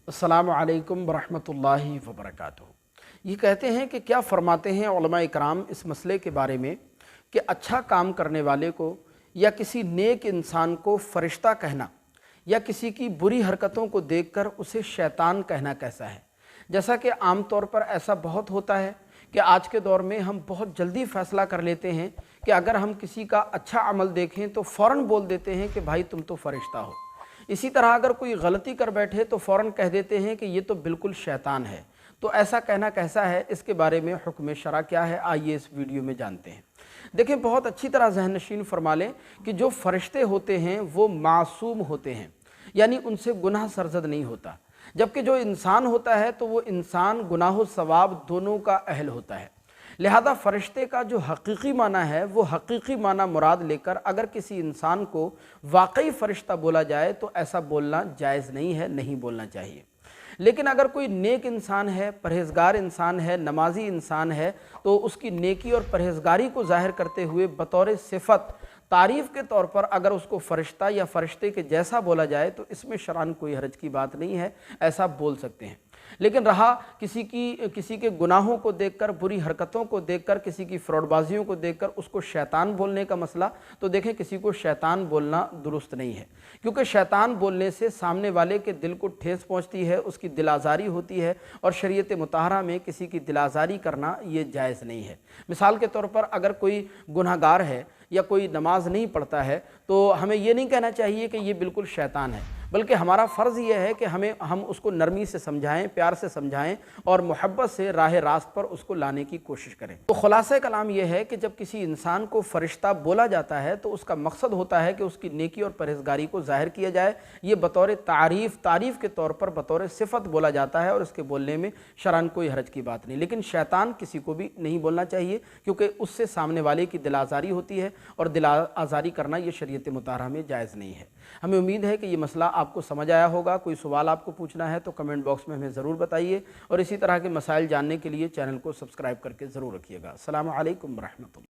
अस्सलामु अलैकुम वरहमतुल्लाहि वबरकातुहू। ये कहते हैं कि क्या फरमाते हैं उलमा इकराम इस मसले के बारे में कि अच्छा काम करने वाले को या किसी नेक इंसान को फ़रिश्ता कहना या किसी की बुरी हरकतों को देखकर उसे शैतान कहना कैसा है। जैसा कि आम तौर पर ऐसा बहुत होता है कि आज के दौर में हम बहुत जल्दी फ़ैसला कर लेते हैं कि अगर हम किसी का अच्छा अमल देखें तो फ़ौरन बोल देते हैं कि भाई तुम तो फ़रिश्ता हो। इसी तरह अगर कोई गलती कर बैठे तो फ़ौरन कह देते हैं कि ये तो बिल्कुल शैतान है। तो ऐसा कहना कैसा है, इसके बारे में हुक्म शरा क्या है, आइए इस वीडियो में जानते हैं। देखें, बहुत अच्छी तरह ज़हन नशीन फरमा लें कि जो फ़रिश्ते होते हैं वो मासूम होते हैं, यानी उनसे गुनाह सरजद नहीं होता। जबकि जो इंसान होता है तो वो इंसान गुनाह सवाब दोनों का अहल होता है। लिहाजा फ़रिश्ते का जो हकीकी माना है वो हकीकी माना मुराद लेकर अगर किसी इंसान को वाकई फ़रिश्ता बोला जाए तो ऐसा बोलना जायज़ नहीं है, नहीं बोलना चाहिए। लेकिन अगर कोई नेक इंसान है, परहेज़गार इंसान है, नमाजी इंसान है, तो उसकी नेकी और परहेज़गारी को ज़ाहिर करते हुए बतौर सिफ़त तारीफ़ के तौर पर अगर उसको फ़रिश्ता या फ़रिश्ते के जैसा बोला जाए तो इसमें शरअन कोई हरज की बात नहीं है, ऐसा बोल सकते हैं। लेकिन रहा किसी के गुनाहों को देखकर, बुरी हरकतों को देखकर, किसी की फ्रॉडबाजियों को देखकर उसको शैतान बोलने का मसला, तो देखें किसी को शैतान बोलना दुरुस्त नहीं है, क्योंकि शैतान बोलने से सामने वाले के दिल को ठेस पहुंचती है, उसकी दिल आज़ारी होती है, और शरीयत मुताहरा में किसी की दिल आज़ारी करना ये जायज़ नहीं है। मिसाल के तौर पर अगर कोई गुनहगार है या कोई नमाज नहीं पढ़ता है तो हमें ये नहीं कहना चाहिए कि ये बिल्कुल शैतान है, बल्कि हमारा फ़र्ज़ ये है कि हम उसको नरमी से समझाएं, प्यार से समझाएं और मोहब्बत से राह रास्त पर उसको लाने की कोशिश करें। तो खुलासा कलाम ये है कि जब किसी इंसान को फ़रिश्ता बोला जाता है तो उसका मकसद होता है कि उसकी नेकी और परहेज़गारी को ज़ाहिर किया जाए। ये बतौर तारीफ़ के तौर पर बतौर सिफ़त बोला जाता है और इसके बोलने में शरअन कोई हरज की बात नहीं। लेकिन शैतान किसी को भी नहीं बोलना चाहिए, क्योंकि उससे सामने वाले की दिल आज़ारी होती है और दिल आज़ारी करना ये शरीयत मुताहरा में जायज़ नहीं है। हमें उम्मीद है कि ये मसला आपको समझ आया होगा। कोई सवाल आपको पूछना है तो कमेंट बॉक्स में हमें ज़रूर बताइए, और इसी तरह के मसाइल जानने के लिए चैनल को सब्सक्राइब करके ज़रूर रखिएगा। अस्सलामु अलैकुम व रहमतुल्लाह।